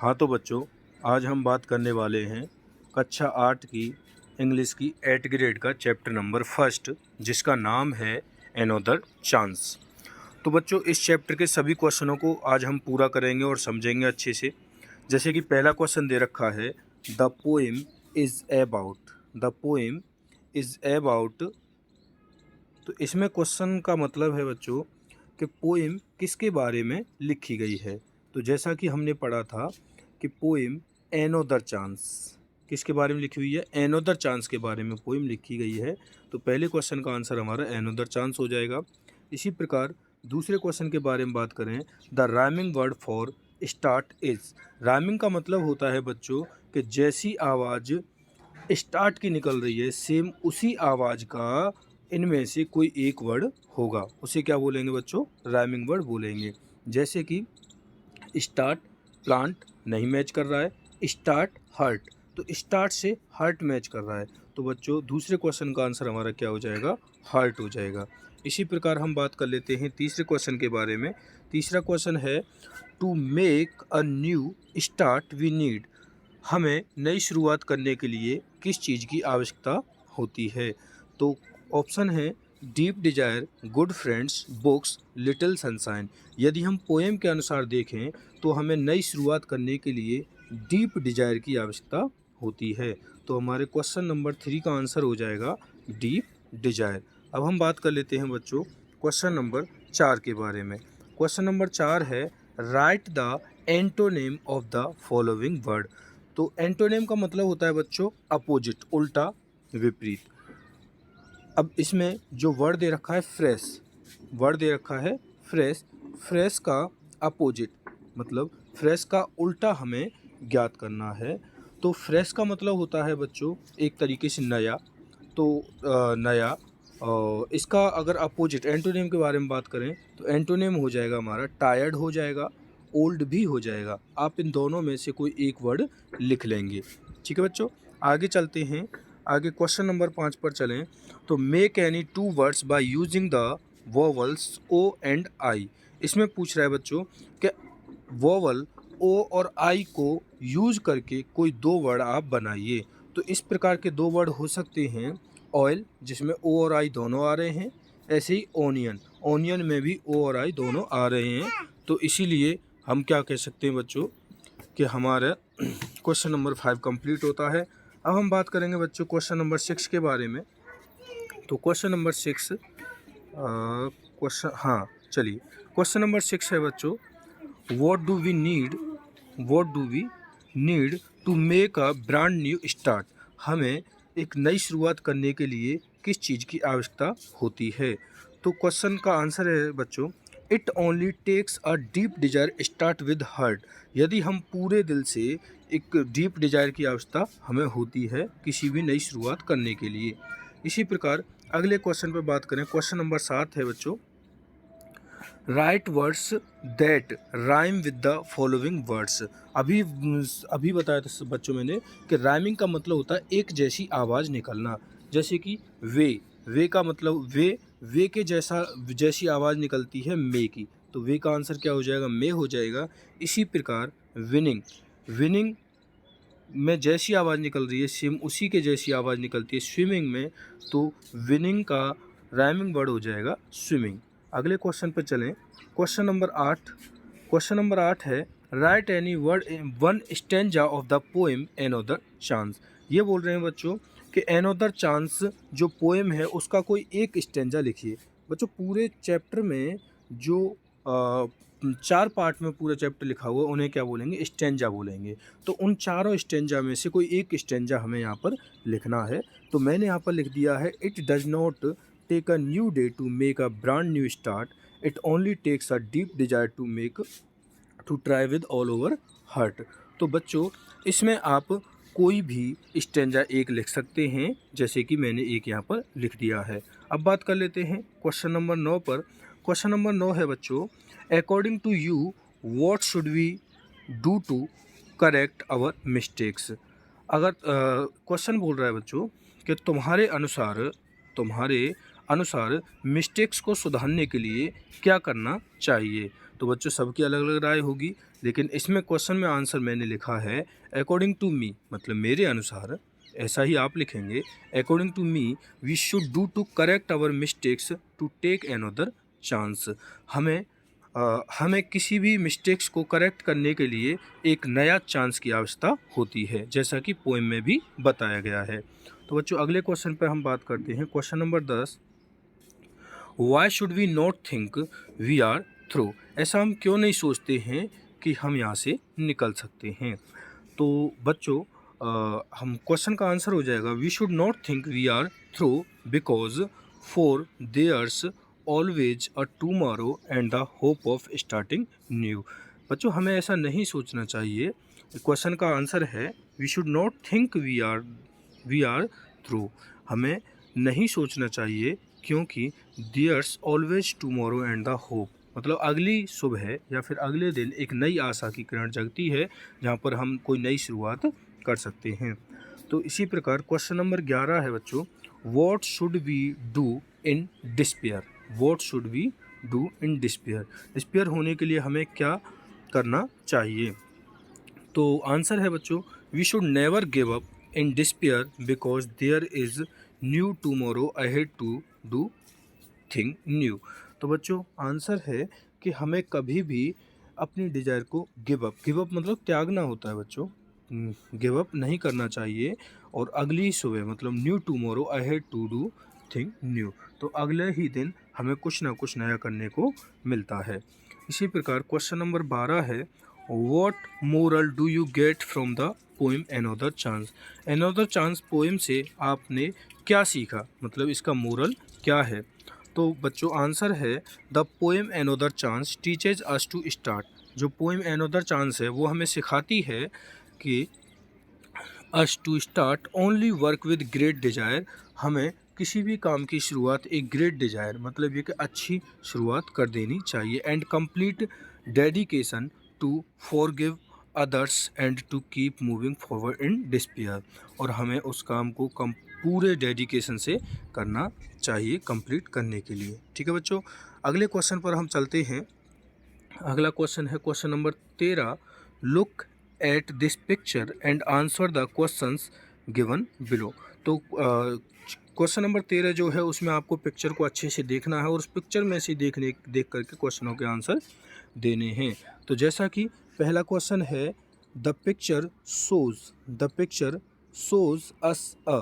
हाँ तो बच्चों, आज हम बात करने वाले हैं कक्षा 8 की इंग्लिश की 8 ग्रेड का चैप्टर नंबर फर्स्ट, जिसका नाम है एनोदर चांस। तो बच्चों, इस चैप्टर के सभी क्वेश्चनों को आज हम पूरा करेंगे और समझेंगे अच्छे से। जैसे कि पहला क्वेश्चन दे रखा है, the poem is about. The poem is about. तो इसमें क्वेश्चन का मतलब है बच्चों कि पोएम किसके बारे में लिखी गई है। तो जैसा कि हमने पढ़ा था कि पोएम एनोदर चांस किसके बारे में लिखी हुई है, एनोदर चांस के बारे में पोएम लिखी गई है। तो पहले क्वेश्चन का आंसर हमारा एनोदर चांस हो जाएगा। इसी प्रकार दूसरे क्वेश्चन के बारे में बात करें, the rhyming word for start is. Rhyming का मतलब होता है बच्चों कि जैसी आवाज़ स्टार्ट की निकल रही है, सेम उसी आवाज़ का इनमें से कोई एक वर्ड होगा, उसे क्या बोलेंगे बच्चों, राइमिंग वर्ड बोलेंगे। जैसे कि स्टार्ट प्लांट नहीं मैच कर रहा है, स्टार्ट हर्ट, तो स्टार्ट से हर्ट मैच कर रहा है। तो बच्चों दूसरे क्वेश्चन का आंसर हमारा क्या हो जाएगा, हर्ट हो जाएगा। इसी प्रकार हम बात कर लेते हैं तीसरे क्वेश्चन के बारे में। तीसरा क्वेश्चन है, to make a new start we need. हमें नई शुरुआत करने के लिए किस चीज़ की आवश्यकता होती है। तो ऑप्शन है deep Dzire, good friends, books, little sunshine. यदि हम पोएम के अनुसार देखें तो हमें नई शुरुआत करने के लिए डीप डिजायर की आवश्यकता होती है। तो हमारे क्वेश्चन नंबर 3 का आंसर हो जाएगा डीप डिजायर। अब हम बात कर लेते हैं बच्चों क्वेश्चन नंबर 4 के बारे में। क्वेश्चन नंबर 4 है, right the antonym of the following word. तो एंटोनेम का मतलब होता है बच्चों अपोजिट, उल्टा, विपरीत। अब इसमें जो वर्ड दे रखा है फ्रेश, वर्ड दे रखा है फ्रेश, फ्रेश का अपोजिट मतलब फ्रेश का उल्टा हमें ज्ञात करना है। तो फ्रेश का मतलब होता है बच्चों एक तरीके से नया। तो नया, इसका अगर अपोजिट एंटोनिम के बारे में बात करें तो एंटोनिम हो जाएगा हमारा टायर्ड हो जाएगा, ओल्ड भी हो जाएगा। आप इन दोनों में से कोई एक वर्ड लिख लेंगे। ठीक है बच्चों, आगे चलते हैं। आगे क्वेश्चन नंबर 5 पर चलें। तो make any two words by using the vowels O and I. इसमें पूछ रहा है बच्चों कि वोवल ओ और आई को यूज करके कोई दो वर्ड आप बनाइए। तो इस प्रकार के दो वर्ड हो सकते हैं, ऑयल जिसमें ओ और आई दोनों आ रहे हैं, ऐसे ही ओनियन, ओनियन में भी ओ और आई दोनों आ रहे हैं। तो इसीलिए हम क्या कह सकते हैं बच्चों कि हमारा क्वेश्चन नंबर 5 कंप्लीट होता है। अब हम बात करेंगे बच्चों क्वेश्चन नंबर 6 के बारे में। तो क्वेश्चन नंबर 6 क्वेश्चन, हाँ चलिए, क्वेश्चन नंबर 6 है बच्चों, what do we need, what do we need to make a brand new start. हमें एक नई शुरुआत करने के लिए किस चीज़ की आवश्यकता होती है। तो क्वेश्चन का आंसर है बच्चों, it only takes a deep desire start with heart. यदि हम पूरे दिल से, एक डीप डिजायर की आवश्यकता हमें होती है किसी भी नई शुरुआत करने के लिए। इसी प्रकार अगले क्वेश्चन पर बात करें, क्वेश्चन नंबर 7 है बच्चों, right words that rhyme with the following words. अभी अभी बताया था बच्चों मैंने कि राइमिंग का मतलब होता है एक जैसी आवाज़ निकलना। जैसे कि वे का मतलब वे के जैसी आवाज़ निकलती है मे की, तो वे का आंसर क्या हो जाएगा, मे हो जाएगा। इसी प्रकार विनिंग, विनिंग में जैसी आवाज़ निकल रही है सेम उसी के जैसी आवाज़ निकलती है स्विमिंग में, तो विनिंग का राइमिंग वर्ड हो जाएगा स्विमिंग। अगले क्वेश्चन पर चलें, क्वेश्चन नंबर 8। क्वेश्चन नंबर 8 है, right any word in one stanza of the poem another chance. ये बोल रहे हैं बच्चों कि एनोदर चांस जो पोएम है उसका कोई एक स्टेंजा लिखिए। बच्चों पूरे चैप्टर में जो 4 पार्ट में पूरा चैप्टर लिखा हुआ उन्हें क्या बोलेंगे, स्टेंजा बोलेंगे। तो उन चारों स्टेंजा में से कोई एक स्टेंजा हमें यहाँ पर लिखना है। तो मैंने यहाँ पर लिख दिया है, it does not take a new day to make a brand new start, it only takes a deep desire to try with all over heart. तो बच्चों इसमें आप कोई भी स्टेंजा एक लिख सकते हैं, जैसे कि मैंने एक यहाँ पर लिख दिया है। अब बात कर लेते हैं क्वेश्चन नंबर 9 पर। क्वेश्चन नंबर 9 है बच्चों, according to you what should we do to correct our mistakes. अगर क्वेश्चन बोल रहा है बच्चों कि तुम्हारे अनुसार मिस्टेक्स को सुधारने के लिए क्या करना चाहिए। तो बच्चों सबकी अलग अलग राय होगी, लेकिन इसमें क्वेश्चन में आंसर मैंने लिखा है अकॉर्डिंग टू मी, मतलब मेरे अनुसार। ऐसा ही आप लिखेंगे, according to me we should do to correct our mistakes to take another chance. हमें किसी भी मिस्टेक्स को करेक्ट करने के लिए एक नया चांस की आवश्यकता होती है, जैसा कि पोएम में भी बताया गया है। तो बच्चों अगले क्वेश्चन पर हम बात करते हैं, question number 10। Why should we not think we are through? ऐसा हम क्यों नहीं सोचते हैं कि हम यहाँ से निकल सकते हैं? तो बच्चों हम क्वेश्चन का आंसर हो जाएगा we should not think we are through because for there's always a tomorrow and the hope of starting new. बच्चों हमें ऐसा नहीं सोचना चाहिए। क्वेश्चन का आंसर है we should not think we are through. हमें नहीं सोचना चाहिए क्योंकि there's always tomorrow and the hope, मतलब अगली सुबह या फिर अगले दिन एक नई आशा की किरण जगती है जहाँ पर हम कोई नई शुरुआत कर सकते हैं। तो इसी प्रकार क्वेश्चन नंबर 11 है बच्चों, what should we do in despair? What should we do in despair? Despair होने के लिए हमें क्या करना चाहिए? तो आंसर है बच्चों we should never give up in despair because there is new tomorrow ahead to do thing new. तो बच्चों आंसर है कि हमें कभी भी अपनी डिज़ायर को गिव अप मतलब त्यागना होता है बच्चों, गिव अप नहीं करना चाहिए। और अगली सुबह मतलब new tomorrow I had to do thing new, तो अगले ही दिन हमें कुछ ना कुछ नया करने को मिलता है। इसी प्रकार क्वेश्चन नंबर 12 है, what moral do you get from the poem another chance? Another chance poem से आपने क्या सीखा, मतलब इसका मोरल क्या है? तो बच्चों आंसर है the poem another chance teaches us to start. जो पोएम अनदर चांस है वो हमें सिखाती है कि us to start only work with great desire. हमें किसी भी काम की शुरुआत एक ग्रेट डिजायर, मतलब ये कि अच्छी शुरुआत कर देनी चाहिए। And complete dedication to forgive others and to keep moving forward in despair. और हमें उस काम को पूरे डेडिकेशन से करना चाहिए कंप्लीट करने के लिए। ठीक है बच्चों, अगले क्वेश्चन पर हम चलते हैं। अगला क्वेश्चन है question number 13, look at this picture and answer the questions given below. तो क्वेश्चन नंबर 13 जो है उसमें आपको पिक्चर को अच्छे से देखना है और उस पिक्चर में से देख करके क्वेश्चनों के आंसर देने हैं। तो जैसा कि पहला क्वेश्चन है, the picture shows us a.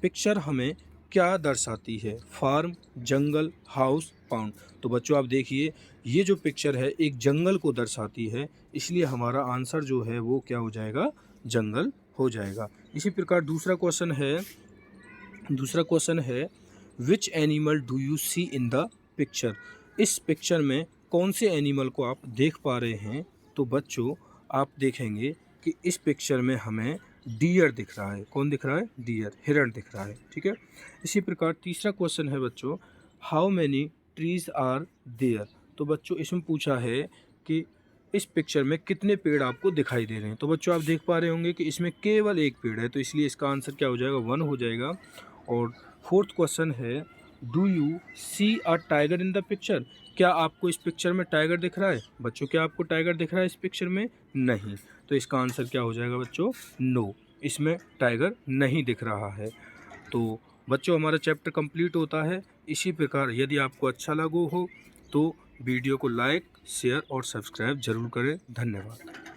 Picture हमें क्या दर्शाती है? फार्म, जंगल, हाउस, पाउंड। तो बच्चों आप देखिए ये जो पिक्चर है एक जंगल को दर्शाती है, इसलिए हमारा आंसर जो है वो क्या हो जाएगा? जंगल हो जाएगा। इसी प्रकार दूसरा क्वेश्चन है which animal do you see in the picture? इस पिक्चर में कौन से एनिमल को आप देख पा रहे हैं? तो बच्चों आप देखेंगे कि इस पिक्चर में हमें डियर दिख रहा है। कौन दिख रहा है? डियर, हिरण दिख रहा है। ठीक है। इसी प्रकार तीसरा क्वेश्चन है बच्चों, how many trees are there? तो बच्चों इसमें पूछा है कि इस पिक्चर में कितने पेड़ आपको दिखाई दे रहे हैं? तो बच्चों आप देख पा रहे होंगे कि इसमें केवल एक पेड़ है, तो इसलिए इसका आंसर क्या हो जाएगा? 1 हो जाएगा। और फोर्थ क्वेश्चन है, do you see a tiger in the picture? क्या आपको इस पिक्चर में टाइगर दिख रहा है? बच्चों क्या आपको टाइगर दिख रहा है इस पिक्चर में? नहीं। तो इसका आंसर क्या हो जाएगा बच्चों? नो, इसमें टाइगर नहीं दिख रहा है। तो बच्चों हमारा चैप्टर कंप्लीट होता है। इसी प्रकार यदि आपको अच्छा लगा हो तो वीडियो को लाइक, शेयर और सब्सक्राइब जरूर करें। धन्यवाद।